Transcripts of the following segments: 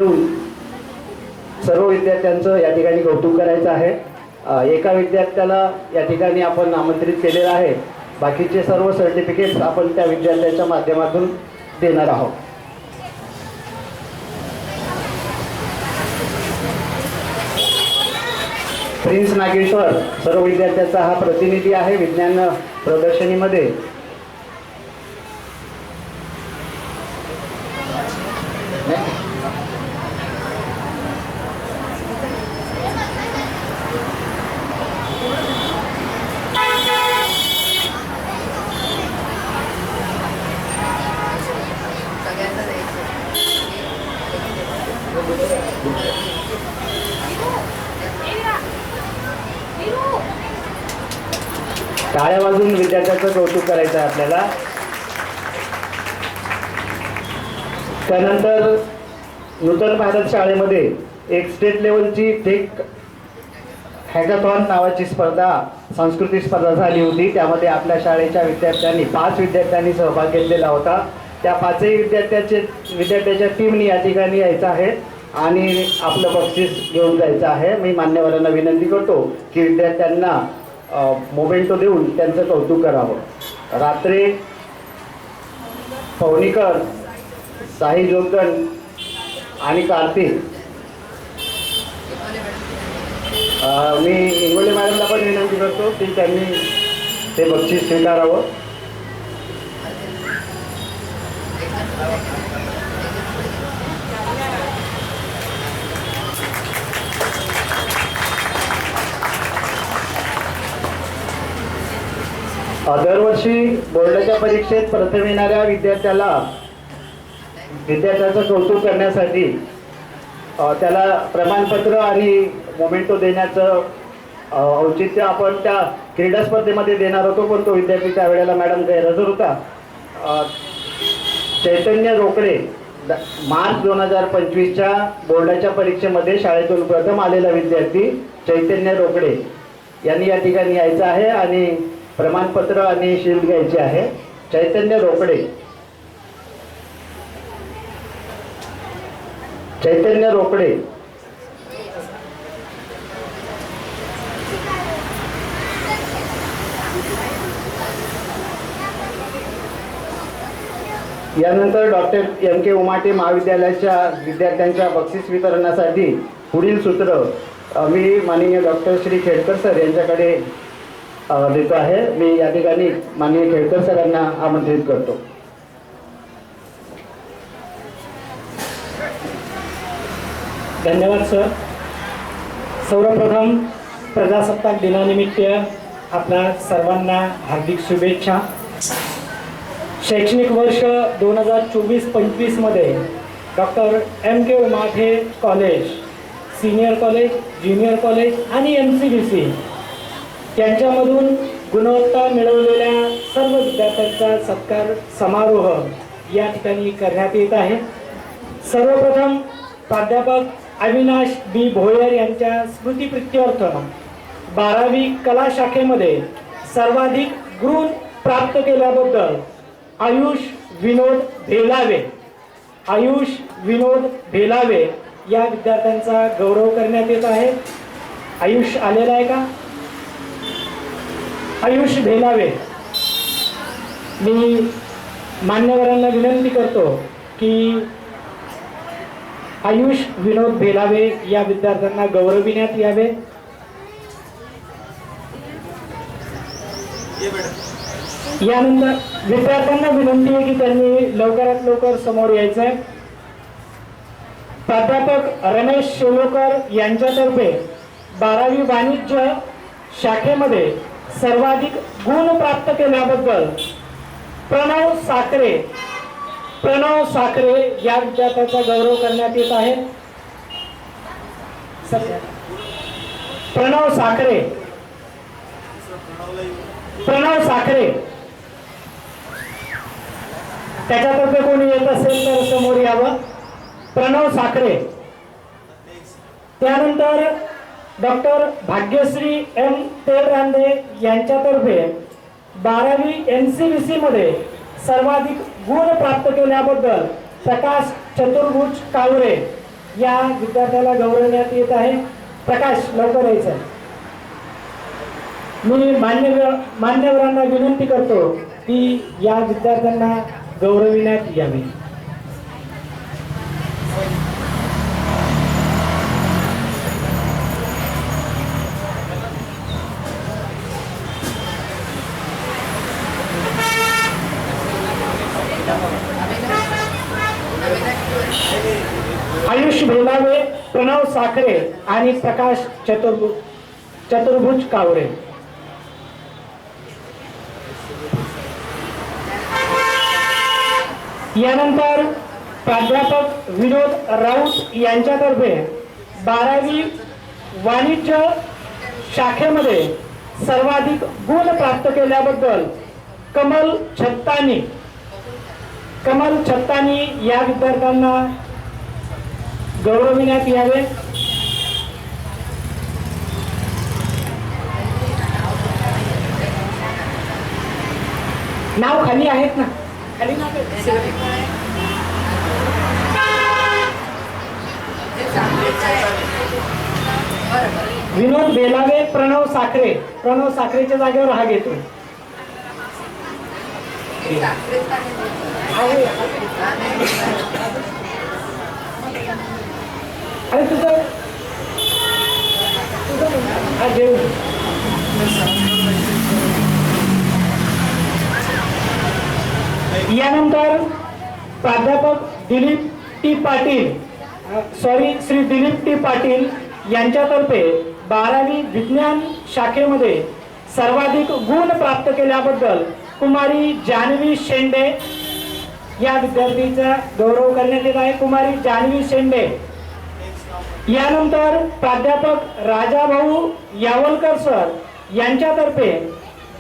सर्व विद्यार्थ्यांचं या ठिकाणी कौतुक करायचं आहे। एका विद्यार्थ्याला या ठिकाणी आपण आमंत्रित केलेलं आहे। बाकीचे सर्व सर्टिफिकेट्स आपण त्या विद्यार्थ्याच्या माध्यमातून देणार आहोत। प्रिन्स नागेश्वर सर्व विद्यार्थ्यांचा हा प्रतिनिधी आहे विज्ञान प्रदर्शनीमध्ये। टाळ्या वाजवून विद्यार्थ्यांचं कौतुक करायचं आहे आपल्याला। त्यानंतर नूतन भारत शाळेमध्ये एक स्टेट लेवलची टेक हॅकाथॉन नावाची स्पर्धा, सांस्कृतिक स्पर्धा झाली होती। त्यामध्ये आपल्या शाळेच्या विद्यार्थ्यांनी 5 विद्यार्थ्यांनी सहभाग घेतलेला होता। त्या 5ही विद्यार्थ्याच्या टीमनी या ठिकाणी यायचं आहे आणि आपलं बक्षीस घेऊन जायचं आहे। मी मान्यवरांना विनंती करतो की विद्यार्थ्यांना मोमेंटो देऊन त्यांचं कौतुक करावं। रात्रे, पवनीकर, साई जोगदंड आणि कार्तिक, मी इंगोले मॅडमला पण विनंती करतो की त्यांनी ते बक्षीस स्वीकारावं। दरवर्षी बोर्डाच्या परीक्षेत प्रथम येणाऱ्या विद्यार्थ्याचं कौतुक करण्यासाठी त्याला प्रमाणपत्र आणि मोमेंटो देण्याचं औचित्य आपण त्या क्रीडा स्पर्धेमध्ये देणार होतो, पण तो विद्यार्थी त्यावेळेला मॅडम गैरहजर होता। चैतन्य रोकडे मार्च 2025च्या बोर्डाच्या परीक्षेमध्ये शाळेतून प्रथम आलेला विद्यार्थी चैतन्य रोकडे यांनी या ठिकाणी यायचं आहे आणि प्रमाणपत्र आणि शील्ड घ्यायचे आहे। चैतन्य रोकडे, चैतन्य रोकडे, यानंतर डॉक्टर M.K. उमाटे महाविद्यालयाच्या विद्यार्थ्यांच्या बक्षीस वितरणासाठी पुढील सूत्र मी माननीय डॉक्टर श्री खेडकर सर यांच्याकडे देतो आहे। मी या ठिकाणी माननीय खेडकर सरांना आमंत्रित करतो। धन्यवाद सर। सर्वप्रथम प्रजासत्ताक दिनानिमित्त आपल्या सर्वांना हार्दिक शुभेच्छा। शैक्षणिक वर्ष 2024-25 मध्ये doctor M.K. Umate college, senior college, junior college आणि MCBC यांच्यामधून गुणवत्ता मिळवलेल्या सर्व विद्यार्थ्यांचा सत्कार समारोह या ठिकाणी करण्यात येत आहे। सर्वप्रथम प्राध्यापक अविनाश बी भोयर यांच्या स्मृतिप्रित्यर्थ 12वी कला शाखेमध्ये सर्वाधिक गुण प्राप्त केल्याबद्दल आयुष विनोद भेलावे या विद्यार्थ्यांचा गौरव करण्यात येत आहे। आयुष आलेला आहे का? आयुष भेलावे, मी मान्यवरांना विनंती करतो की आयुष विनोद भेलावे या विद्यार्थ्यांना गौरविण्यात यावे। यानंतर विद्यार्थ्यांना विनंती आहे की त्यांनी लवकरात लवकर समोर यायचं आहे। प्राध्यापक रमेश शेलोकर यांच्यातर्फे 12वी वाणिज्य शाखेमध्ये सर्वाधिक गुण प्राप्त केल्याबद्दल प्रणव साखरे या विद्यार्थ्याचा गौरव करण्यात येत आहे। प्रणव साखरे त्याच्यातर्फे कोणी येत असेल तर समोर यावं। प्रणव साखरे। त्यानंतर डॉक्टर भाग्यश्री M. तेलरांदे यांच्यातर्फे 12वी NCBC मध्ये सर्वाधिक गुण प्राप्त केल्याबद्दल प्रकाश चतुर्भुज कावरे या विद्यार्थ्याला गौरवण्यात येत आहे. प्रकाश लवकर यायचं. मी मान्यवरांना विनंती करतो की या विद्यार्थ्यांना गौरविण्यात यावे. आयुष भेलावे, प्रणव साखरे आणि प्रकाश चतुर्भुज कावरे. यानंतर प्राध्यापक विनोद राऊत यांच्यातर्फे 12वी वाणिज्य शाखेमध्ये सर्वाधिक गुण प्राप्त केल्याबद्दल कमल छत्तानी या विद्यार्थ्यांना गौरविण्यात यावे. नाव खाली आहेत ना, खाली नाव विनोद बेलावे, प्रणव साखरेच्या जागेवर हा घेतो. अरे तुझं हा जेव. यानंतर प्राध्यापक श्री दिलीप टी पाटील यांच्यातर्फे 12वी विज्ञान शाखेमध्ये सर्वाधिक गुण प्राप्त केल्याबद्दल कुमारी जानवी शेंडे या विद्यार्थीचा गौरव करण्यात येत आहे. कुमारी जानवी शेंडे. यानंतर प्राध्यापक राजाभाऊ यावलकर सर यांच्यातर्फे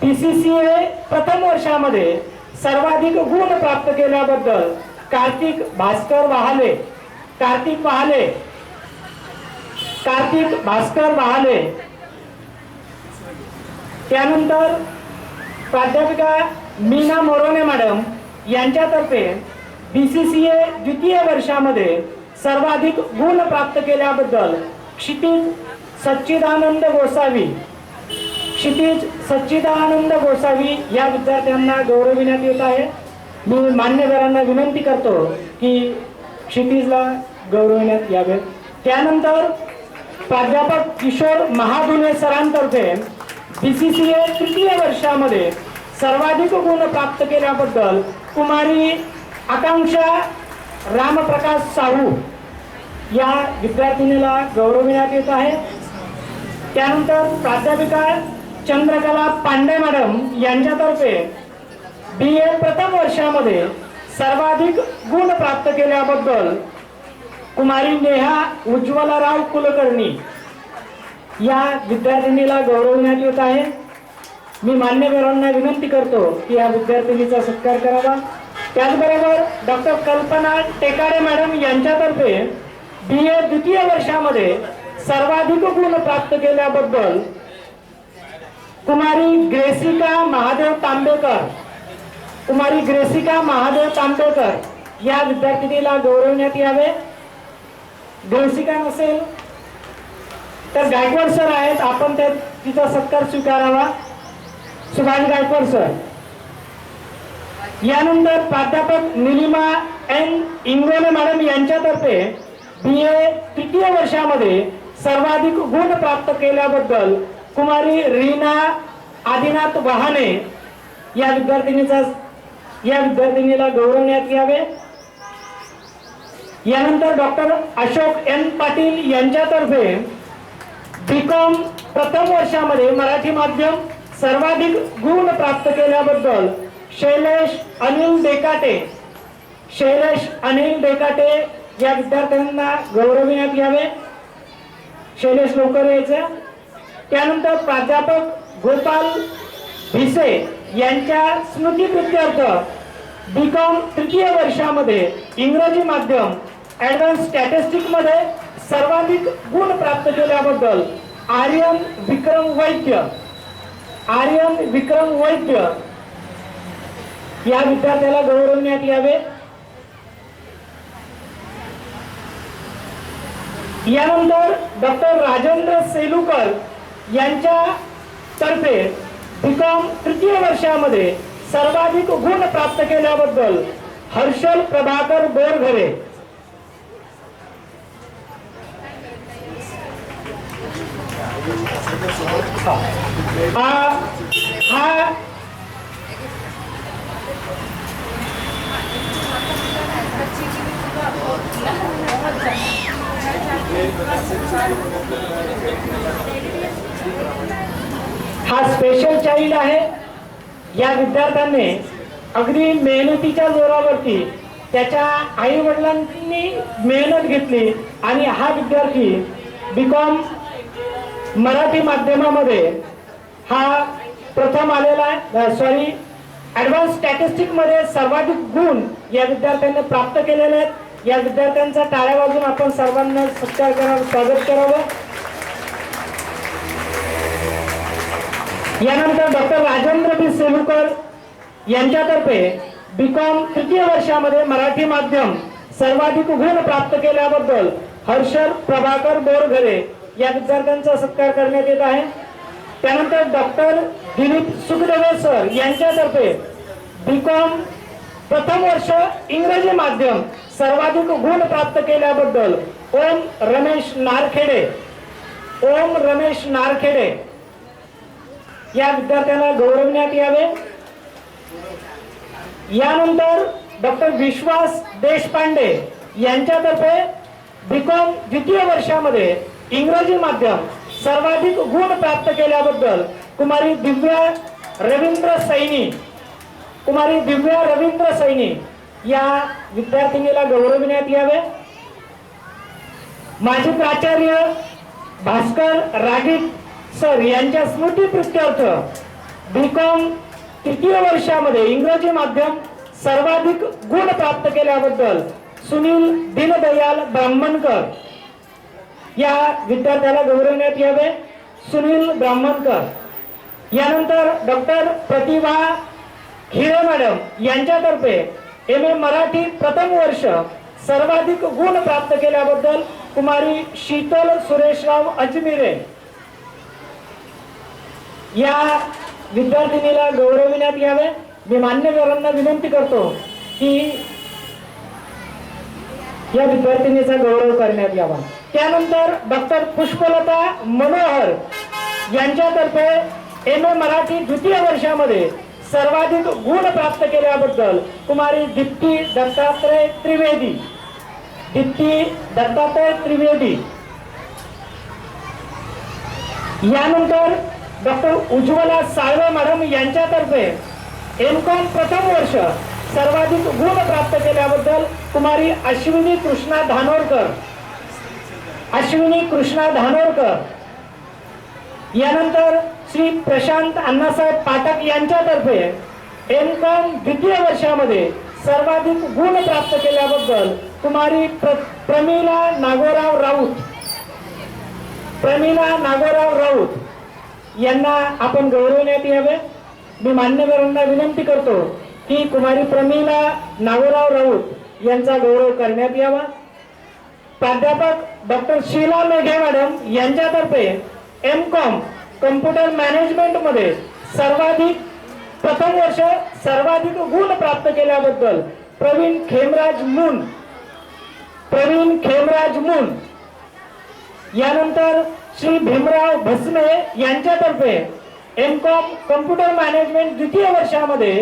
PCCA प्रथम वर्षामध्ये सर्वाधिक गुण प्राप्त केल्याबद्दल कार्तिक भास्कर वहाले. त्यानंतर प्राध्यापिका मीना मोरोने मॅडम यांच्यातर्फे BCCA द्वितीय वर्षामध्ये सर्वाधिक गुण प्राप्त केल्याबद्दल क्षितिज सच्चिदानंद गोसावी या विद्यार्थ्यांना गौरविण्यात येत आहे. मी मान्यवरांना विनंती करतो की क्षितिजला गौरविण्यात यावे. त्यानंतर प्राध्यापक किशोर महाधुने सरांतर्फे BCCA तृतीय वर्षामध्ये सर्वाधिक गुण प्राप्त केल्याबद्दल कुमारी आकांक्षा रामप्रकाश साहू या विद्यार्थिनीला गौरविण्यात येत आहे. त्यानंतर प्राध्यापिका चंद्रकला पांडे मॅडम यांच्यातर्फे BA प्रथम वर्षामध्ये सर्वाधिक गुण प्राप्त केल्याबद्दल कुमारी नेहा उज्ज्वलाराव कुलकर्णी या विद्यार्थिनीला गौरविण्यात येत आहे. मी मान्यवरांना विनंती करतो की या विद्यार्थिनीचा सत्कार करावा. त्याचबरोबर डॉक्टर कल्पना टेकाडे मॅडम यांच्यातर्फे BA द्वितीय वर्षामध्ये सर्वाधिक गुण प्राप्त केल्याबद्दल कुमारी ग्रेसिका महादेव तांबेकर या विद्यार्थिनीला गौरविण्यात यावे. ग्रेसिका नसेल तर गायकवाड सर आहेत, आपण तिचा सत्कार स्वीकारावा. सुभाष गायकवाड सर. यानंतर प्राध्यापक निलिमा N इंगोले मॅडम यांच्यातर्फे BA तृतीय वर्षामध्ये सर्वाधिक गुण प्राप्त केल्याबद्दल कुमारी रीना आदिनाथ वहाने या विद्यार्थिनीला गौरवण्यात यावे. यानंतर डॉक्टर अशोक N पाटील यांच्यातर्फे BCom प्रथम वर्षामध्ये मराठी माध्यम सर्वाधिक गुण प्राप्त केल्याबद्दल शैलेश अनिल डेकाटे या विद्यार्थ्यांना गौरविण्यात यावे. शैलेश लवकर यायचं. त्यानंतर प्राध्यापक गोपाल भिसे यांच्या स्मृतिप्रित्यर्थ BCom तृतीय वर्षामध्ये इंग्रजी माध्यम ऍडव्हान्स स्टॅटिस्टिक्स मध्ये सर्वाधिक गुण प्राप्त केल्याबद्दल आर्यन विक्रम वैद्य या विद्यार्थ्याला गौरवण्यात यावे. यानंतर डॉक्टर राजेंद्र सेलुकर यांच्या तर्फे बीकॉम तृतीय वर्षामध्ये सर्वाधिक गुण प्राप्त केल्याबद्दल हर्षल प्रभाकर बोरघरे. हा स्पेशल चाइल्ड आहे. या विद्यार्थ्याने अगदी मेहनतीच्या जोरावरती त्याच्या आई वडिलांनी मेहनत घेतली आणि हा विद्यार्थी बीकॉम मराठी माध्यमामध्ये हा प्रथम आलेला आहे. ऍडव्हान्स स्टॅटिस्टिक मध्ये सर्वाधिक गुण या विद्यार्थ्यांनी प्राप्त केलेले आहेत. या विद्यार्थ्यांचा टाळ्या वाजून आपण सर्वांना सत्कार करावं, स्वागत करावं. यानंतर डॉक्टर राजेंद्र बी सेलुकर यांच्यातर्फे बीकॉम तृतीय वर्षामध्ये मराठी माध्यम सर्वाधिक गुण प्राप्त केल्याबद्दल हर्षल प्रभाकर बोरघरे या विद्यार्थ्यांचा सत्कार करण्यात येत आहे. त्यानंतर डॉक्टर दिलीप सुखदेवे सर यांच्यातर्फे बीकॉम प्रथम वर्ष इंग्रजी माध्यम सर्वाधिक गुण प्राप्त केल्याबद्दल ओम रमेश नारखेडे या विद्यार्थ्यांना गौरवण्यात यावे. यानंतर डॉक्टर विश्वास देशपांडे यांच्यातर्फे बीकॉम द्वितीय वर्षामध्ये इंग्रजी माध्यम सर्वाधिक गुण प्राप्त केल्याबद्दल कुमारी दिव्या रवींद्र सैनी या विद्यार्थिनीला गौरविण्यात यावे. माजी प्राचार्य भास्कर रागीट सर यांच्या स्मृतीप्रित्यर्थ बीकॉम तृतीय वर्षामध्ये इंग्रजी माध्यम सर्वाधिक गुण प्राप्त केल्याबद्दल सुनील दीनदयाल ब्राह्मणकर या विद्यार्थ्याला गौरवण्यात यावे. सुनील ब्राह्मणकर. यानंतर डॉक्टर प्रतिभा हिरे मॅडम यांच्यातर्फे MA मराठी प्रथम वर्ष सर्वाधिक गुण प्राप्त केल्याबद्दल कुमारी शीतल सुरेशराव अजमिरे या विद्यार्थिनीला गौरविण्यात यावे. मी मान्यवरांना विनंती करतो की या विद्यार्थिनीचा गौरव करण्यात यावा. त्यानंतर डॉक्टर पुष्पलता मनोहर यांच्यातर्फे MA मराठी द्वितीय वर्षामध्ये सर्वाधिक गुण प्राप्त केल्याबद्दल कुमारी दीप्ती दत्तात्रय त्रिवेदी. यानंतर डॉक्टर उज्ज्वला साळवे मॅडम यांच्यातर्फे MCOM प्रथम वर्ष सर्वाधिक गुण प्राप्त केल्याबद्दल कुमारी अश्विनी कृष्णा धानोरकर. यानंतर श्री प्रशांत अण्णासाहेब पाठक यांच्यातर्फे MCOM द्वितीय वर्षामध्ये सर्वाधिक गुण प्राप्त केल्याबद्दल कुमारी प्रमिला नागोराव राऊत यांना आपण गौरवण्यात यावे. मी मान्यवरांना विनंती करतो की कुमारी प्रमिला नागोराव राऊत यांचा गौरव करण्यात यावा. प्राध्यापक डॉक्टर शीला मेघे मॅडम यांच्यातर्फे MCOM कम्प्युटर मॅनेजमेंट मध्ये प्रथम वर्ष सर्वाधिक गुण प्राप्त केल्याबद्दल प्रवीण खेमराज मून. यानंतर श्री भीमराव भस्मे यांच्यातर्फे MCOM कम्प्युटर मॅनेजमेंट द्वितीय वर्षामध्ये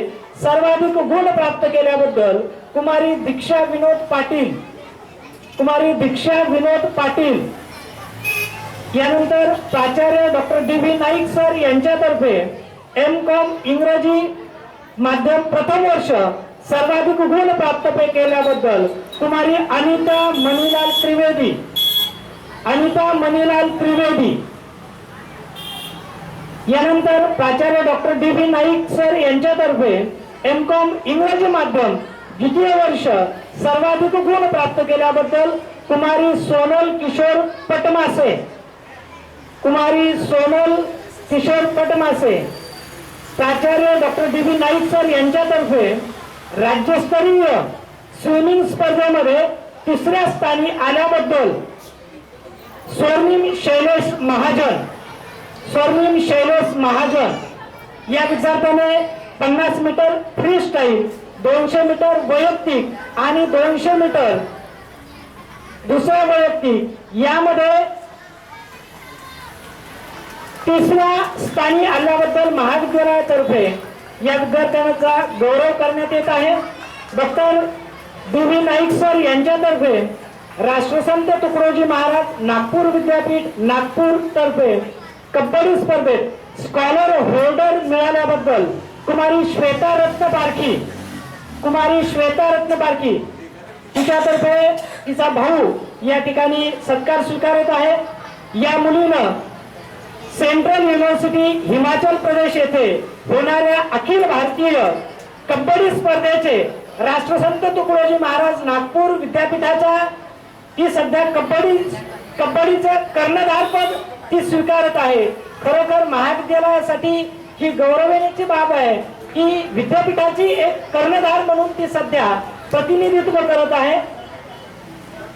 सर्वाधिक गुण प्राप्त केल्याबद्दल कुमारी दीक्षा विनोद पाटील. यानंतर प्राचार्य डॉक्टर DV नाईक सर यांच्यातर्फे MCOM इंग्रजी माध्यम प्रथम वर्ष सर्वाधिक गुण प्राप्त केल्याबद्दल कुमारी अनिता मणिलाल त्रिवेदी. यानंतर प्राचार्य डॉक्टर DV नाईक सर यांच्यातर्फे MCOM इंग्रजी माध्यम द्वितीय वर्ष सर्वाधिक गुण प्राप्त केल्याबद्दल कुमारी सोनल किशोर पटमासे. प्राचार्य डॉक्टर DV नाईक सर यांच्यातर्फे राज्यस्तरीय स्विमिंग स्पर्धेमध्ये तिसऱ्या स्थानी आल्याबद्दल स्वर्णिम शैलेश महाजन या विद्यार्थ्याने 50 मीटर फ्री स्टाईल, 200 मीटर वैयक्तिक आणि 200 मीटर दुसरा वैयक्तिक यामध्ये तिसऱ्या स्थानी आल्याबद्दल महाविद्यालयातर्फे या विद्यार्थ्यांचा गौरव करण्यात येत आहे. Doctor DV. नाईक सर यांच्यातर्फे राष्ट्रसंत तुकडोजी महाराज नागपूर विद्यापीठ नागपूर तर्फे कबड्डी स्पर्धेत स्कॉलर होल्डर मिळाल्याबद्दल कुमारी श्वेता रत्न पारखी तिच्यातर्फे तिचा भाऊ या ठिकाणी सत्कार स्वीकारत आहे. या मुलीनं सेंट्रल युनिव्हर्सिटी हिमाचल प्रदेश येथे होणाऱ्या अखिल भारतीय कबड्डी स्पर्धेचे राष्ट्रसंत तुकडोजी महाराज नागपूर विद्यापीठाच्या ती सध्या कबड्डीचं कर्णधारपद ती स्वीकारत आहे. खरोखर महाविद्यालयासाठी ही गौरवण्याची बाब आहे की विद्यापीठाची एक कर्णधार म्हणून ती सध्या प्रतिनिधित्व करत आहे.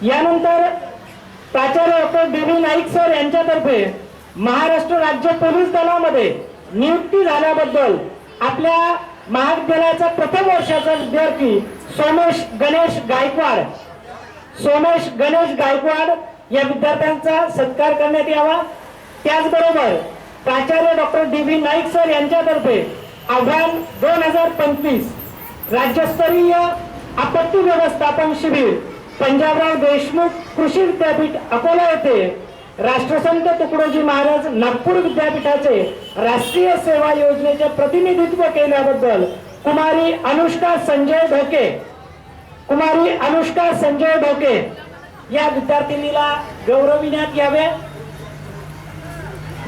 यानंतर प्राचार्य डॉक्टर डी.व्ही. नाईक सर यांच्यातर्फे महाराष्ट्र राज्य पोलीस दलामध्ये नियुक्ती झाल्याबद्दल आपल्या महाविद्यालयाचा प्रथम वर्षाचा विद्यार्थी सोमेश गणेश गायकवाड या विद्यार्थ्यांचा सत्कार करण्यात यावा. त्याचबरोबर प्राचार्य डॉक्टर डी.व्ही. नाईक सर यांच्यातर्फे आव्हान 2025 राज्यस्तरीय आपत्ती व्यवस्थापन शिबिर पंजाबराव देशमुख कृषी विद्यापीठ अकोला येथे राष्ट्रसंत तुकडोजी महाराज नागपूर विद्यापीठाचे राष्ट्रीय सेवा योजनेचे प्रतिनिधित्व केल्याबद्दल कुमारी अनुष्का संजय ढोके या विद्यार्थिनीला गौरविण्यात यावे.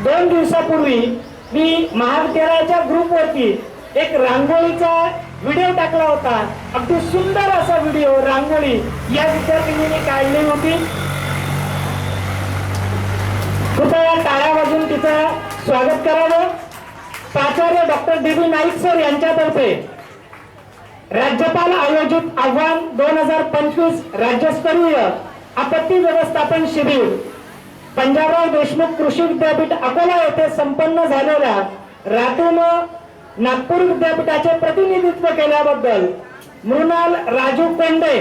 2 दिवसापूर्वी मी महाविद्यालयाच्या ग्रुपवरती एक रांगोळीचा व्हिडिओ टाकला होता. अगदी सुंदर असा व्हिडिओ रांगोळी या विद्यार्थिनीने काढली होती. कृपया टाळ्या वाजून तिचं स्वागत करावं. प्राचार्य डॉक्टर डी.व्ही. नाईक सर यांच्यातर्फे राज्यपाल आयोजित आव्हान 2025 राज्यस्तरीय आपत्ती व्यवस्थापन शिबिर पंजाबराव देशमुख कृषी विद्यापीठ अकोला येथे संपन्न झालेल्या रातून नागपूर विद्यापीठाचे प्रतिनिधित्व केल्याबद्दल मृणाल राजू कोंडे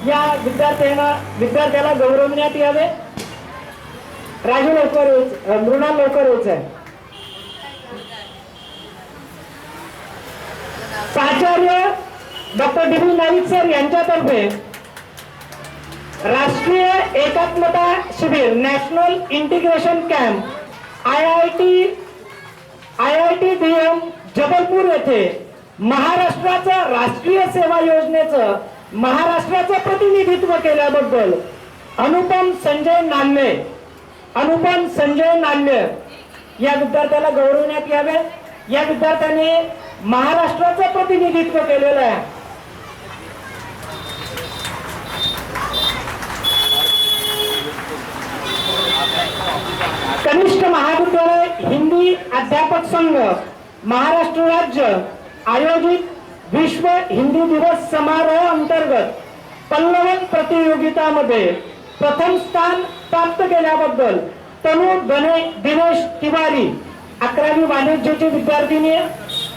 या विद्यार्थ्याला गौरवण्यात यावे. मृणाल लवकर यायचं आहे. प्राचार्य डॉक्टर डी.व्ही. नाईक सर यांच्यातर्फे राष्ट्रीय एकात्मता शिबिर national integration camp IIT. DM Jabalpur येथे महाराष्ट्राचं राष्ट्रीय सेवा योजनेचं महाराष्ट्राचं प्रतिनिधित्व केल्याबद्दल अनुपम संजय नान्य या विद्यार्थ्याला गौरवण्यात यावे. या विद्यार्थ्याने महाराष्ट्राचं प्रतिनिधित्व केलेलं आहे. कनिष्ठ महाविद्यालय हिंदी अध्यापक संघ महाराष्ट्र राज्य आयोजित विश्व हिंदी दिवस समारोह अंतर्गत पल्लवन प्रतियोगितामध्ये प्रथम स्थान प्राप्त केल्याबद्दल तनु दिनेश तिवारी 11वी वाणिज्याची विद्यार्थिनी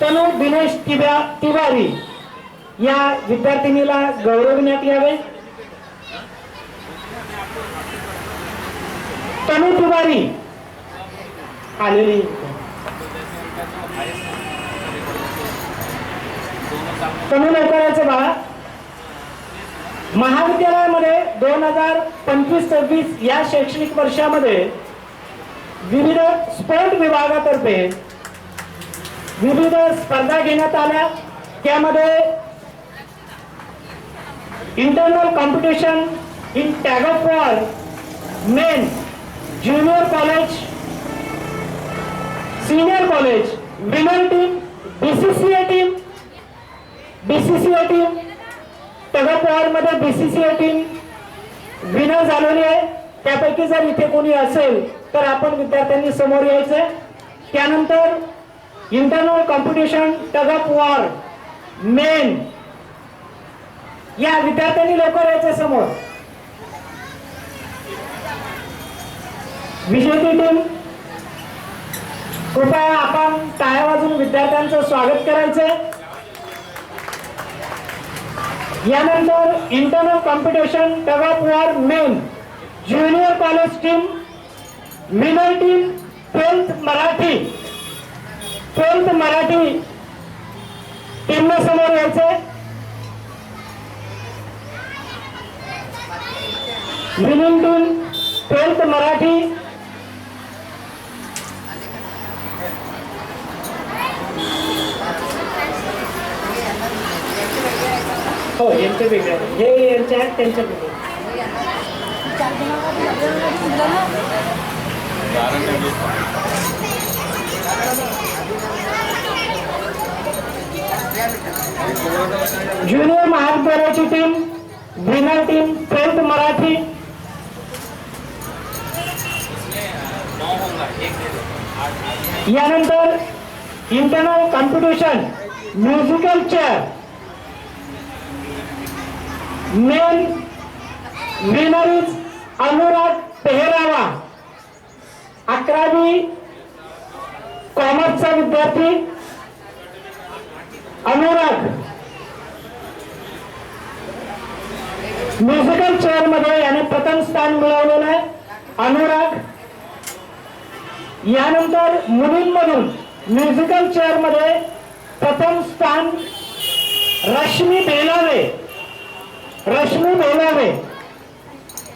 तनु दिनेश तिवारी या विद्यार्थिनीला गौरवण्यात यावे. तनु तिवारी आलेली तनु लवकराचं बाळा. महाविद्यालयामध्ये 2025-26 या शैक्षणिक वर्षामध्ये विविध स्पोर्ट विभागातर्फे विविध स्पर्धा घेण्यात आल्या. त्यामध्ये internal competition in tug of war men junior college senior college winner team BCCA team tug of war मध्ये बीसीसीए टीम विनर झालेली आहे. त्यापैकी जर इथे कोणी असेल तर आपण विद्यार्थ्यांनी समोर यायचंय. त्यानंतर internal competition tug of war main या विद्यार्थ्यांनी लवकर यायचं समोर. विजेती टीम, कृपया आपण टाळ्या वाजून विद्यार्थ्यांचं स्वागत करायचंय. यानंतर internal competition tug of war men junior college team, winner team 12th Marathi. 12th Marathi टीमने समोर यायचंय. Winning team 12th Marathi. हो, यांचे वेगळे, हे यांचे आहेत, त्यांचे वेगळे. ज्युनियर महाविद्यालयाची team, winner team 12th Marathi. यानंतर internal competition musical chair men winner is Anurag Pehrava, 11वी कॉमर्सचा विद्यार्थी अनुराग. म्युझिकल चेअर मध्ये याने प्रथम स्थान मिळवलेलं आहे अनुराग. यानंतर मुलींमधून म्युझिकल चेअर मध्ये प्रथम स्थान रश्मी बेलावे. रश्मी बेलावे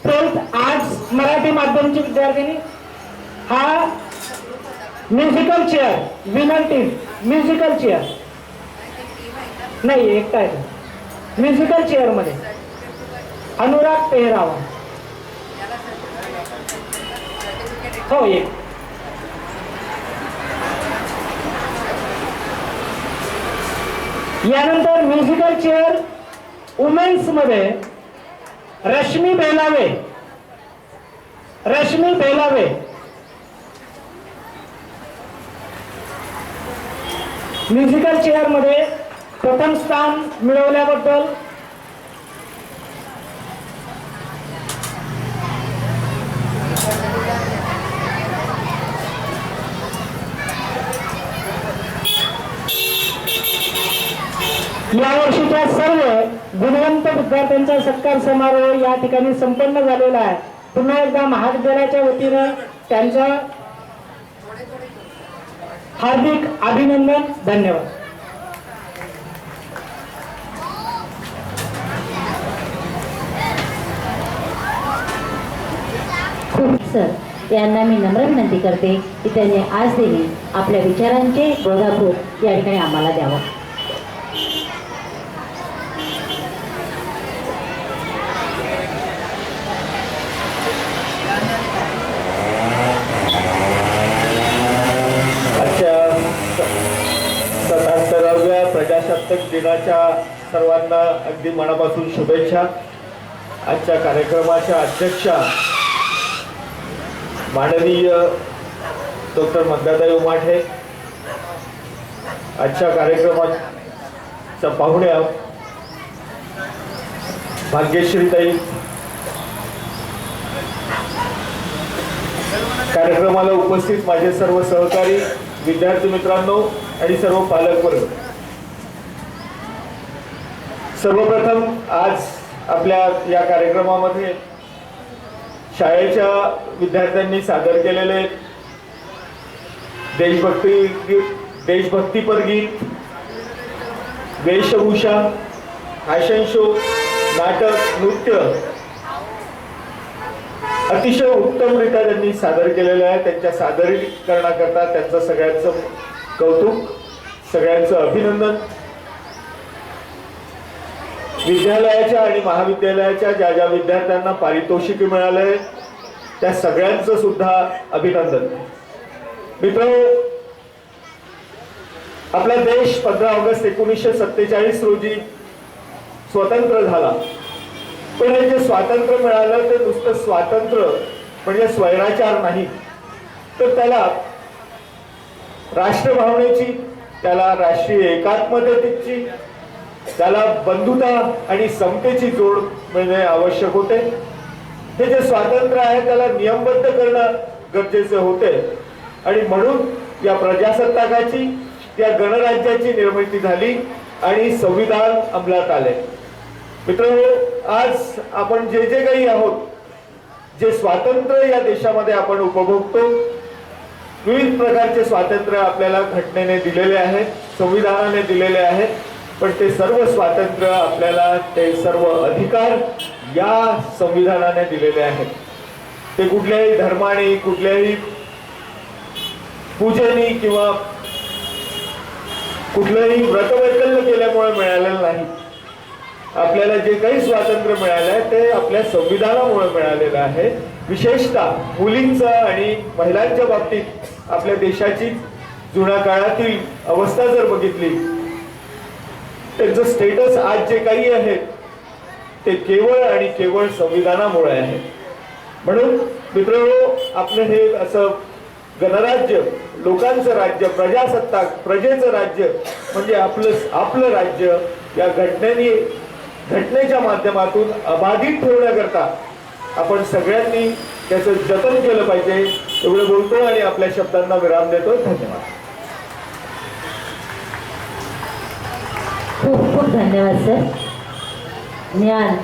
12th आर्ट्स मराठी माध्यमची विद्यार्थिनी. हा musical chair winner team. Musical chair नाही, एकटा आहे म्युझिकल चेअर मध्ये अनुराग पेहरावा. हो, एक. यानंतर म्युझिकल चेअर वुमेन्स मध्ये रश्मी बेलावे. रश्मी बेलावे म्युझिकल चेअर मध्ये प्रथम स्थान मिळवल्याबद्दल या वर्षीच्या सर्व गुणवंत विद्यार्थ्यांचा सत्कार समारोह या ठिकाणी संपन्न झालेला आहे. पुन्हा एकदा महाविद्यालयाच्या वतीनं त्यांचा हार्दिक अभिनंदन. धन्यवाद. सर यांना मी नम्र विनंती करते की त्यांनी आज दिली आपल्या विचारांचे बोधाभूत या ठिकाणी आम्हाला द्यावं. प्रजासत्ताक दिनाच्या सर्वांना अगदी मनापासून शुभेच्छा. आजच्या कार्यक्रमाच्या अध्यक्षा माननीय डॉक्टर मंदाताई उमाठे, आजच्या कार्यक्रमाच्या पाहुण्या भाग्यश्रीताई, कार्यक्रमाला उपस्थित माझे सर्व सहकारी, विद्यार्थी मित्रांनो आणि सर्व पालक वर्ग. सर्वप्रथम आज आपल्या या कार्यक्रमामध्ये शाळेच्या विद्यार्थ्यांनी सादर केलेले देशभक्तीपर गीत, वेशभूषा, फॅशन शो, नाटक, नृत्य अतिशय उत्तमरित्या त्यांनी सादर केलेलं आहे. त्यांच्या सादरीकरणाकरता त्यांचं सगळ्यांचं कौतुक, सगळ्यांचं अभिनंदन. विद्यालयाच्या आणि महाविद्यालयाच्या ज्या ज्या विद्यार्थ्यांना पारितोषिक मिळाले त्या सगळ्यांचं सुद्धा अभिनंदन. मित्रांनो, आपला देश 15 ऑगस्ट 1947 रोजी स्वतंत्र झाला. पण हे जे स्वातंत्र्य मिळालं ते नुसतं स्वातंत्र्य म्हणजे स्वैराचार नाही, तर त्याला राष्ट्रभावनेची, त्याला राष्ट्रीय एकात्मतेची, त्याला बंधुता आणि समतेची जोड मिळणे आवश्यक होते. हे जे स्वातंत्र्य आहे त्याला नियमबद्ध करणं गरजेचे होते आणि म्हणून या प्रजासत्ताकाची, या गणराज्याची निर्मिती झाली आणि संविधान अंमलात आले. मित्रांनो, आज आपण जे जे काही आहोत, जे स्वातंत्र्य या देशामध्ये आपण उपभोगतो, विविध प्रकारचे स्वातंत्र्य आपल्याला घटनेने दिलेले आहेत, संविधानाने दिलेले आहेत, पण ते सर्व स्वातंत्र्य आपल्याला, ते सर्व अधिकार या संविधानाने दिलेले आहेत. ते कुठल्याही धर्माने, कुठल्याही पूजेनी किंवा कुठलंही व्रतवैकल्य केल्यामुळे मिळालेलं नाही. आपल्याला जे काही स्वातंत्र्य मिळालं आहे ते आपल्या संविधानामुळे मिळालेलं आहे. विशेषतः मुलींचं आणि महिलांच्या बाबतीत आपल्या देशाची जुन्या काळातील अवस्था जर बघितली, त्यांचं स्टेटस आज जे काही आहे ते केवळ आणि केवळ संविधानामुळे आहे. म्हणून मित्रांनो, आपलं हे असं गणराज्य, लोकांचं राज्य, प्रजासत्ताक, प्रजेचं राज्य म्हणजे आपलं राज्य या घटनेच्या माध्यमातून अबाधित ठेवण्याकरता आपण सगळ्यांनी त्याचं जतन केलं पाहिजे. एवढं बोलतो आणि आपल्या शब्दांना विराम देतो. धन्यवाद. खूप खूप धन्यवाद सर. ज्ञान,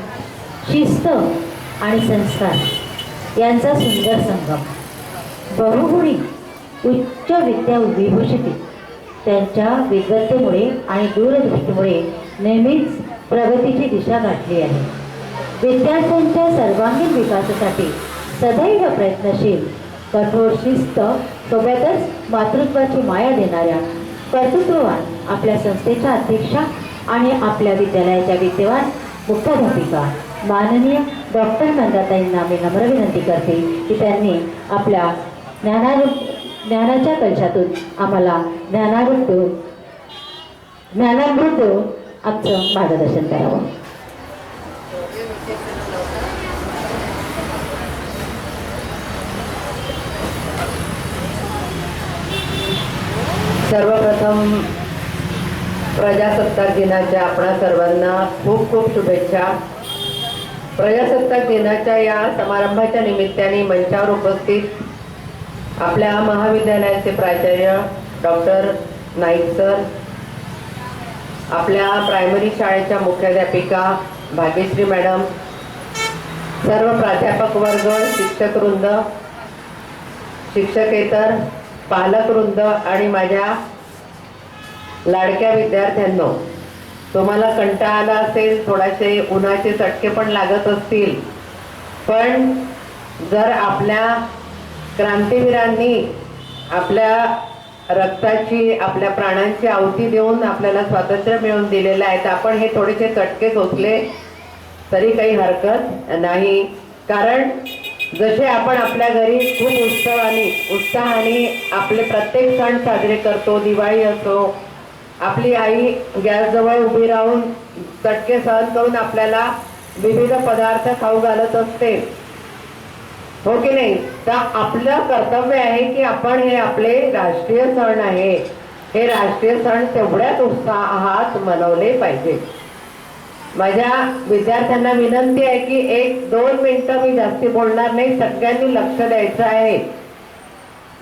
शिस्त आणि संस्कार यांचा सुंदर संगम, बहुगुणी उच्च विद्या विभूषित त्यांच्या विद्वत्तेमुळे आणि दूरदृष्टीमुळे नेहमीच प्रगतीची दिशा गाठली आहे. विद्यार्थ्यांच्या सर्वांगीण विकासासाठी सदैव प्रयत्नशील, कठोर शिस्त सोबतच मातृत्वाची माया देणाऱ्या कर्तृत्ववान आपल्या संस्थेच्या अध्यक्षा आणि आपल्या विद्यालयाच्या विद्यमान मुख्याध्यापिका माननीय डॉक्टर नंदाताईंना मी नम्र विनंती करते की त्यांनी आपल्या ज्ञानाच्या कलशातून आम्हाला ज्ञानामृत देऊन आमचं मार्गदर्शन करावं. सर्वप्रथम प्रजासत्ताक दिनाच्या आपणा सर्वांना खूप खूप शुभेच्छा. प्रजासत्ताक दिनाच्या या समारंभाच्या निमित्ताने मंचावर उपस्थित आपल्या महाविद्यालयाचे प्राचार्य डॉक्टर नाईक सर, आपल्या प्रायमरी शाळेच्या मुख्याध्यापिका भाग्यश्री मॅडम, सर्व प्राध्यापक वर्ग, शिक्षक वृंद, शिक्षकेतर पालक वृंद आणि माझ्या लाडक्या विद्यार्थ्यांनो, तुम्हाला कंटाळा आला असेल, थोडासे उन्हाचे चटके पण लागत असतील, पण जर आपल्या क्रांतिवीरांनी आपल्या रक्ताची, आपल्या प्राणांची आहुती देऊन आपल्याला स्वातंत्र्य मिळवून दिलेलं आहे, तर आपण हे थोडेसे चटके सोसले तरी काही हरकत नाही. कारण जसे आपण आपल्या घरी खूप उत्साहाने आपले प्रत्येक सण साजरे करतो, दिवाळी असो, आपली आई गॅसजवळ उभी राहून चटके सहन करून आपल्याला विविध पदार्थ खाऊ घालत असते, हो की नाही? तर आपलं कर्तव्य आहे की आपण हे आपले राष्ट्रीय सण आहे, हे राष्ट्रीय सण तेवढ्याच उत्साहात मनवले पाहिजे. माझ्या विद्यार्थ्यांना विनंती आहे की 1-2 मिनिटं मी जास्ती बोलणार नाही, सगळ्यांनी लक्ष द्यायचं आहे.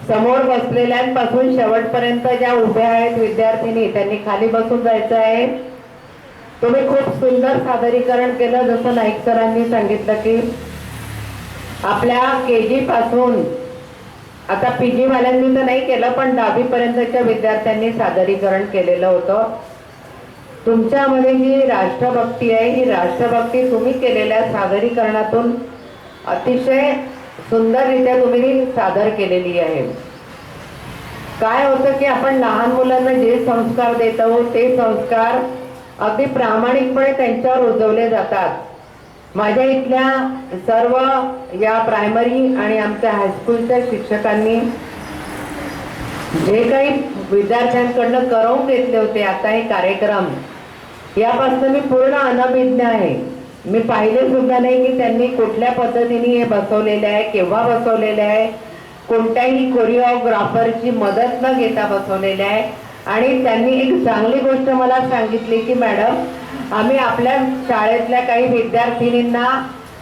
समोर बसलेल्यांपासून शेवटपर्यंत ज्या उभ्या आहेत विद्यार्थिनी, त्यांनी खाली बसून जायचं आहे. तुम्ही खूप सुंदर सादरीकरण केलं, जसं नाईक सरांनी सांगितलं की आपल्या KG पासून आता PG वाल्यांनी तर नाही केलं, पण 10वी पर्यंतच्या विद्यार्थ्यांनी सादरीकरण केलेलं होतं. तुमच्यामध्ये जी राष्ट्रभक्ती आहे, ही राष्ट्रभक्ती तुम्ही केलेल्या सादरीकरणातून अतिशय सुंदररित्या तुम्ही सादर केलेली आहे. काय होतं की आपण लहान मुलांना जे संस्कार देतो ते संस्कार अगदी प्रामाणिकपणे त्यांच्यावर रुजवले जातात. माझ्या इथल्या सर्व या प्रायमरी आणि आमच्या हायस्कूलच्या शिक्षकांनी जे काही विद्यार्थ्यांकडनं करवून घेतले होते आता हे कार्यक्रम, यापासून मी पूर्ण अनभिज्ञ आहे. मी पाहिले सुद्धा नाही की त्यांनी कुठल्या पद्धतीने हे बसवलेले आहे, केव्हा बसवलेले आहे, कोणत्याही कोरिओग्राफरची मदत न घेता बसवलेले आहे. आणि त्यांनी एक चांगली गोष्ट मला सांगितली की मॅडम, आम्ही आपल्या शाळेतल्या काही विद्यार्थिनींना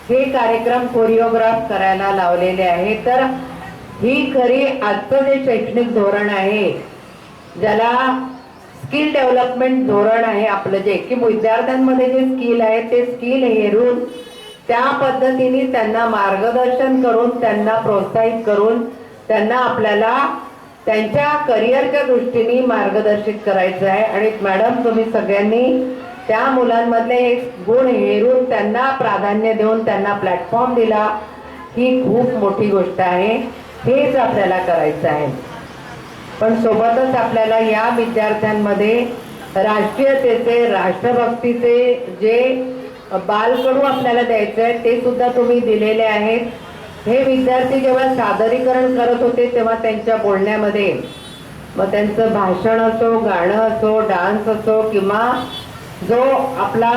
हे कार्यक्रम कोरिओग्राफ करायला लावलेले आहे. तर ही खरी आजचं जे शैक्षणिक धोरण आहे, ज्याला स्किल डेव्हलपमेंट धोरण आहे आपलं, जे की विद्यार्थ्यांमध्ये जे स्किल आहे ते स्किल हेरून त्या पद्धतीने त्यांना मार्गदर्शन करून, त्यांना प्रोत्साहित करून, त्यांना आपल्याला त्यांच्या करिअरच्या दृष्टीने मार्गदर्शित करायचं आहे. आणि मॅडम, तुम्ही सगळ्यांनी त्या मुलांमधले हे गुण हेरून त्यांना प्राधान्य देऊन त्यांना प्लॅटफॉर्म दिला, ही खूप मोठी गोष्ट आहे. हेच आपल्याला करायचं आहे. पण सोबतच आपल्याला या विद्यार्थ्यांमध्ये राष्ट्रीयतेचे, राष्ट्रभक्तीचे जे बालकडू आपल्याला द्यायचे आहे ते सुद्धा तुम्ही दिलेले आहेत. हे विद्यार्थी जेव्हा सादरीकरण करत होते तेव्हा त्यांच्या बोलण्यामध्ये, मग त्यांचं भाषण असो, गाणं असो, डान्स असो, किंवा जो आपला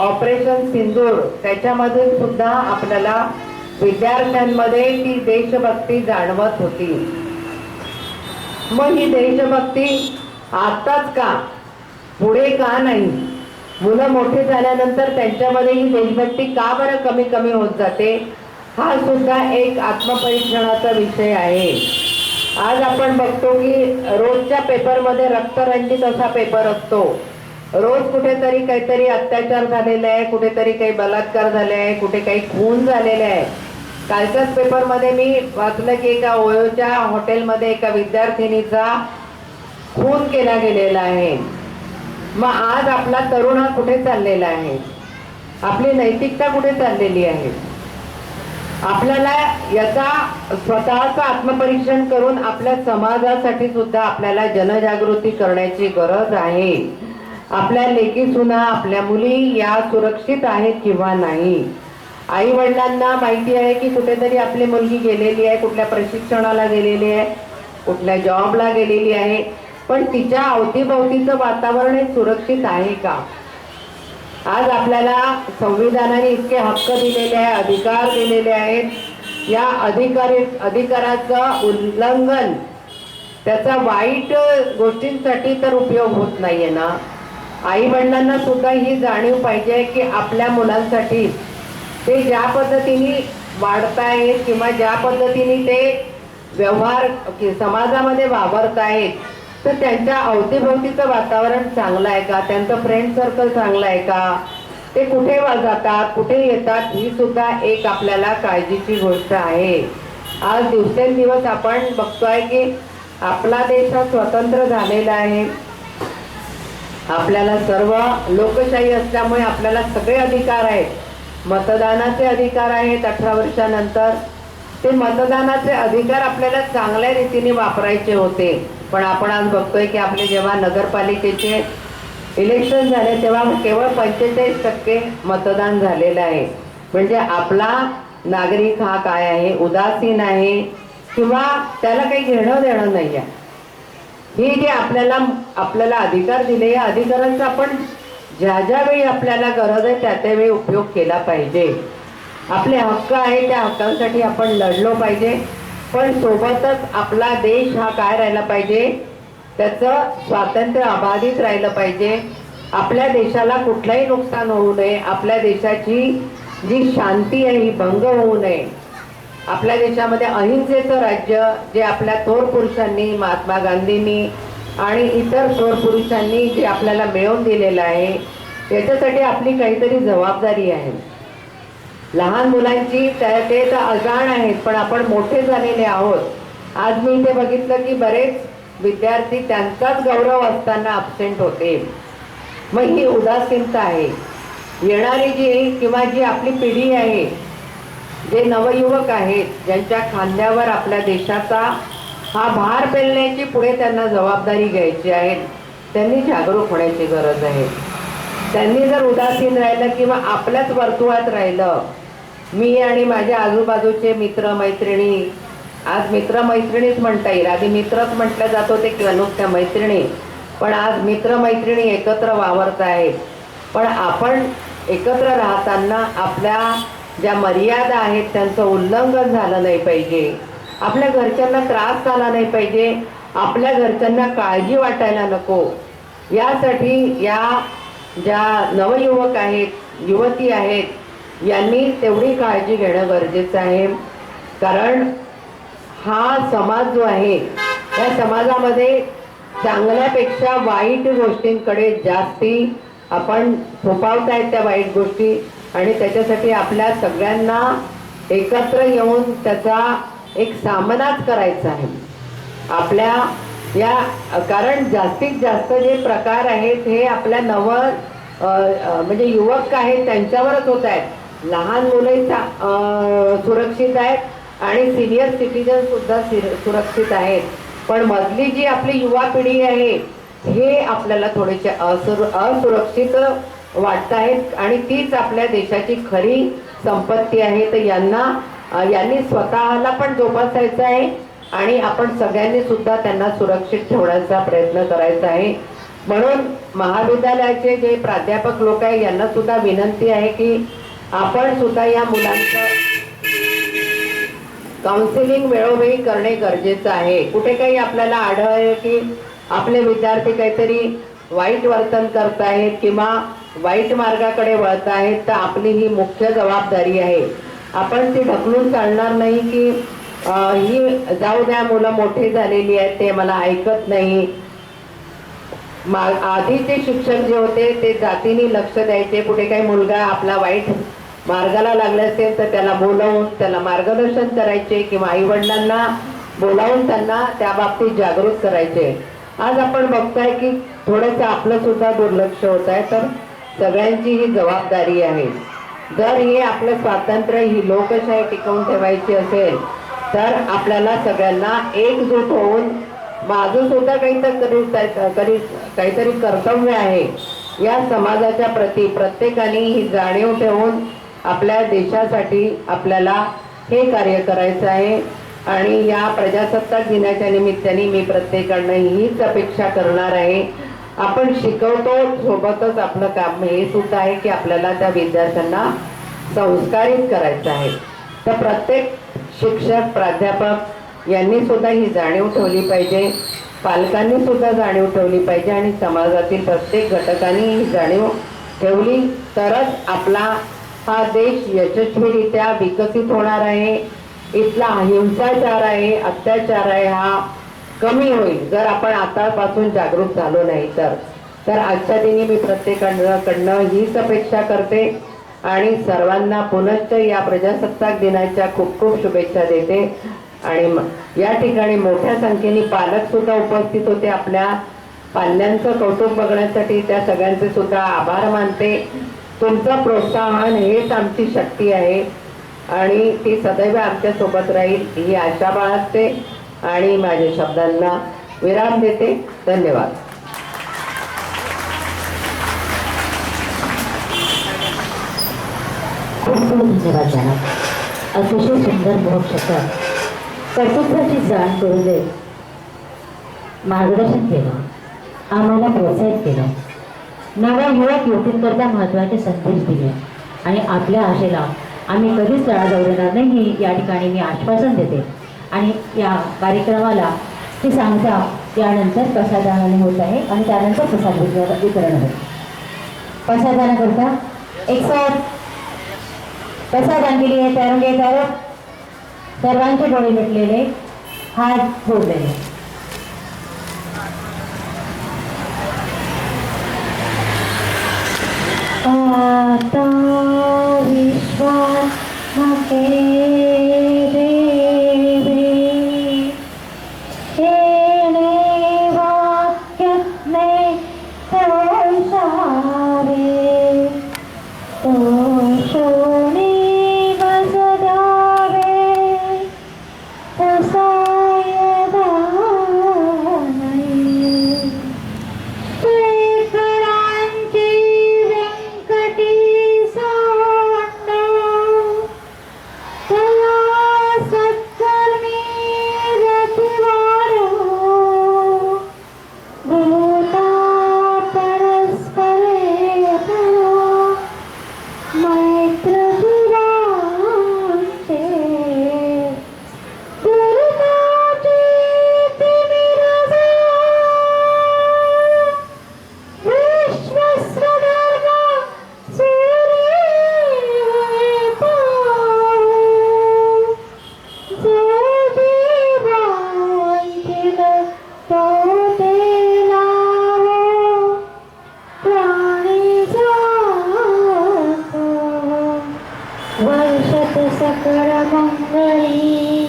ऑपरेशन सिंदूर, त्याच्यामध्ये सुद्धा आपल्याला विद्यार्थ्यांमध्ये ती देशभक्ती जाणवत होती. मग ही देशभक्ती आताच का, पुढे का नाही? मुलं मोठे झाल्यानंतर त्यांच्यामध्ये ही देशभक्ती का बरं कमी कमी होत जाते? हा सुद्धा एक आत्मपरीक्षणाचा विषय आहे. आज आपण बघतो की रोजच्या पेपरमध्ये रक्तरंजित असा पेपर असतो. रोज कुठेतरी काहीतरी अत्याचार झालेला आहे, कुठेतरी काही बलात्कार झाले आहे, कुठे काही खून झालेले आहे. कालच्याच पेपरमध्ये मी वाचलं की एका ओयोच्या हॉटेलमध्ये एका विद्यार्थिनीचा खून केला गेलेला आहे. मग आज आपला तरुण हा कुठे चाललेला आहे? आपली नैतिकता कुठे चाललेली आहे? आपल्याला याचा स्वतःचं आत्मपरीक्षण करून आपल्या समाजासाठी सुद्धा आपल्याला जनजागृती करण्याची गरज आहे. आपल्या लेकी सुना, आपल्या मुली या सुरक्षित आहेत किंवा नाही? आई वडिलांना माहिती आहे की कुठेतरी आपली मुलगी गेलेली आहे, कुठल्या प्रशिक्षणाला गेलेली आहे, कुठल्या जॉबला गेलेली आहे, पण तिच्या अवतीभोवतीचं वातावरण हे सुरक्षित आहे का? आज आपल्याला संविधानाने इतके हक्क दिलेले आहे, अधिकार दिलेले आहेत. या अधिकाराचं उल्लंघन, त्याचा वाईट गोष्टींसाठी तर उपयोग होत नाहीये ना. आई वडिलांना सुद्धा ही जाणीव पाहिजे की आपल्या मुलांसाठी ते ज्या पद्धतीने वाढतायत किंवा ज्या पद्धतीने ते व्यवहार समाजामध्ये वावरतायत, तर त्यांच्या अवतीभोवतीचं वातावरण चांगलं आहे का? त्यांचं फ्रेंड सर्कल चांगलं आहे का? ते कुठे जातात, कुठे येतात, ही सुद्धा एक आपल्याला काळजीची गोष्ट आहे. आज दिवसेंदिवस आपण बघतोय की आपला देश हा स्वतंत्र झालेला आहे. आपल्याला सर्व लोकशाही असल्यामुळे आपल्याला सगळे अधिकार आहेत. मतदानाचे अधिकार आहेत 18 वर्षानंतर. ते मतदानाचे अधिकार आपल्याला चांगल्या रीतीने वापरायचे होते. पण आपण आज बघतोय की आपले जेव्हा नगरपालिकेचे इलेक्शन झाले तेव्हा केवळ 45% मतदान झालेलं आहे. म्हणजे आपला नागरिक हा काय आहे, उदासीन आहे किंवा त्याला काही घेणं देणं नाही आहे. ही जे आपल्याला अधिकार दिले, या अधिकारांचा आपण ज्या ज्यावेळी आपल्याला गरज आहे त्या त्यावेळी उपयोग केला पाहिजे. आपले हक्क आहे त्या हक्कांसाठी आपण लढलो पाहिजे. पण सोबतच आपला देश हा काय राहिला पाहिजे, त्याचं स्वातंत्र्य अबाधित राहिलं पाहिजे. आपल्या देशाला कुठलंही नुकसान होऊ नये. आपल्या देशाची जी शांती आहे ही भंग होऊ नये. आपल्या देशामध्ये अहिंसेचं राज्य जे आपल्या थोर पुरुषांनी, महात्मा गांधींनी आणि इतर थोर पुरुषांनी जे आपल्याला मिळवून दिलेलं आहे, याच्यासाठी आपली काहीतरी जबाबदारी आहे. लहान मुलांची ते तर अजाण आहेत, पण आपण मोठे झालेले आहोत. आज मी इथे बघितलं की बरेच विद्यार्थी त्यांचाच गौरव असताना अब्सेंट होते. मग ही उदासीनता आहे. येणारी जी किंवा जी आपली पिढी आहे, जे नवयुवक आहेत, ज्यांच्या खांद्यावर आपल्या देशाचा हा भार पेलण्याची पुढे त्यांना जबाबदारी घ्यायची आहे, त्यांनी जागरूक होण्याची गरज आहे. त्यांनी जर उदासीन राहिलं किंवा आपल्याच वर्तुळात राहिलं, मी आणि माझ्या आजूबाजूचे मित्र मैत्रिणी, आज मित्र मैत्रिणीच म्हणता येईल, आधी मित्रच म्हटलं जात होते किंवा नुसत्या मैत्रिणी, पण आज मित्र मैत्रिणी एकत्र वावरत आहेत. पण आपण एकत्र राहताना आपल्या ज्या मर्यादा आहेत त्यांचं उल्लंघन झालं नाही पाहिजे. आपल्या घरच्यांना त्रास झाला नाही पाहिजे. आपल्या घरच्यांना काळजी वाटायला नको. यासाठी या ज्या नवयुवक आहेत, युवती आहेत, यांनी तेवढी काळजी घेणं गरजेचं आहे. कारण हा समाज जो आहे या समाजामध्ये चांगल्यापेक्षा वाईट गोष्टींकडे जास्ती आपण फोपावतायत त्या वाईट गोष्टी, आणि त्याच्यासाठी आपल्या सगळ्यांना एकत्र येऊन त्याचा एक सामनाच करायचा आहे आपल्या या. कारण जास्तीत जास्त जे प्रकार आहेत हे आपल्या म्हणजे युवक आहेत त्यांच्यावरच होत आहेत. लहान मुलं सुरक्षित आहेत आणि सिनियर सिटीजन सुद्धा सुरक्षित आहेत, पण मधली जी आपली युवा पिढी आहे हे आपल्याला थोडेसे असुरक्षित वाटत आहेत, आणि तीच आपल्या देशाची खरी संपत्ती आहे. तर यांनी स्वतःला पण जोपासायचं आहे आणि आपण सगळ्यांनी सुद्धा त्यांना सुरक्षित ठेवण्याचा प्रयत्न करायचा आहे. म्हणून महाविद्यालयाचे जे प्राध्यापक लोक आहे यांना सुद्धा विनंती आहे की आपण सुद्धा या मुलांचं काउन्सिलिंग वेळोवेळी करणे गरजेचं आहे. कुठे काही आपल्याला आढळले की आपले विद्यार्थी काहीतरी वाईट वर्तन करत आहेत किंवा वाईट मार्गाकडे वळत आहेत, तर आपली ही मुख्य जबाबदारी आहे. आपण ती ढकलून चालणार नाही की ही जाऊ द्या, मुलं मोठी झालेली आहेत, ते मला ऐकत नाही. आधीचे शिक्षक जे होते ते जातीने लक्ष द्यायचे. कुठे काही मुलगा आपला वाईट मार्गाला लागले असेल तर त्याला बोलावून त्याला मार्गदर्शन करायचे किंवा आई वडिलांना बोलावून त्यांना त्या बाबतीत जागृत करायचे. आज आपण बघताय की थोडंसं आपलं सुद्धा दुर्लक्ष होत आहे, तर सगळ्यांची ही जबाबदारी आहे. जर हे आपलं स्वातंत्र्य ही लोकशाही टिकवून ठेवायची असेल तर आपल्याला सगळ्यांना एकजूट होऊन माझं सुद्धा काहीतरी कर्तव्य आहे. या समाजाच्या प्रती प्रत्येकाने ही जाणीव ठेवून आपल्या देशासाठी आपल्याला हे कार्य करायचं आहे. आणि या प्रजासत्ताक दिनाच्या निमित्ताने मी प्रत्येकानं हीच अपेक्षा करणार आहे. आपण शिकवतो सोबतच आपलं काम हे सुद्धा आहे की आपल्याला त्या विद्यार्थ्यांना संस्कारित करायचं आहे. तर प्रत्येक शिक्षक प्राध्यापक यांनी सुद्धा ही जाणीव ठेवली पाहिजे, पालकांनी सुद्धा जाणीव ठेवली पाहिजे आणि समाजातील प्रत्येक घटकांनी ही जाणीव ठेवली तरच आपला हा देश यशस्वीरित्या विकसित होणार आहे. इथला हिंसाचार आहे, अत्याचार आहे हा कमी होईल जर आपण आतापासून जागरूक झालो नाही तर आजच्या दिनी मी प्रत्येकाकडनं हीच अपेक्षा करते आणि सर्वांना पुनश्च या प्रजासत्ताक दिनाच्या खूप खूप शुभेच्छा देते. आणि या ठिकाणी मोठ्या संख्येने पालक सुद्धा उपस्थित होते. आपल्या पाल्यांचं कौतुक बघण्यासाठी त्या सगळ्यांचे सुद्धा आभार मानते. तुमचं प्रोत्साहन हेच आमची शक्ती आहे आणि ती सदैव आमच्या सोबत राहील ही आशा बाळगते आणि माझ्या शब्दांना विराम देते. धन्यवाद. खूप खूप धन्यवाद जनाब. अतिशय सुंदर मोहक शब्दात कर्तृत्वाची जाण करून देत मार्गदर्शन केलं, आम्हाला प्रोत्साहित केलं, नव्या युवक युवतींकरता महत्त्वाचे संदेश दिले आणि आपल्या आशेला आम्ही कधीच तडा जाऊ देणार नाही या ठिकाणी मी आश्वासन देते. आणि या कार्यक्रमाला ती सांगता यानंतर प्रसादाने होत आहे आणि त्यानंतर प्रसाद वितरण होते. प्रसादानाकरता एक साथ प्रसादान के लिए तैयार होंगे. सर्वांचे डोळे मिटलेले, हात जोडलेले. आता विश्वास के देवे येणे वाक्य ने तोषावे तो शोणी बसदावे तसायदा नाही शेखरांची व्यंकटी सांडव भूत सकळ मंगळी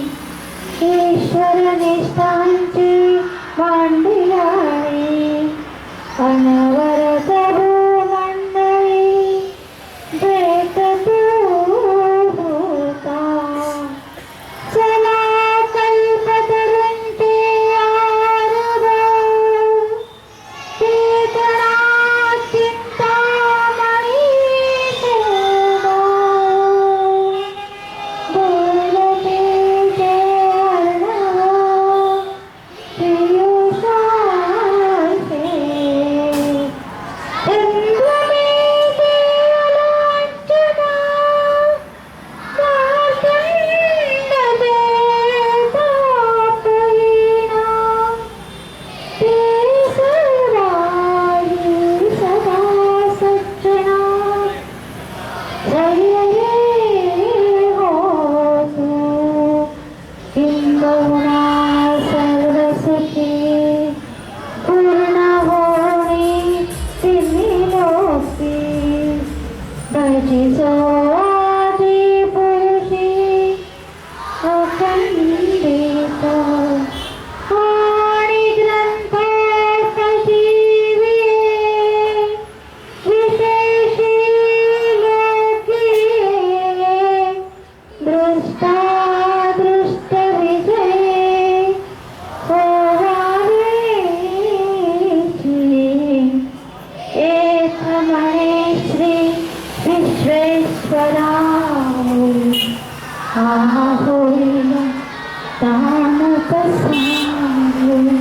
ईश्वर निष्ठांची मांडिलाई अनवरत भूमंडळी भेट होता चला कल्पतरूंचे आरभ चेतना चिंतामणी शोभा बोलते होईल तान कसा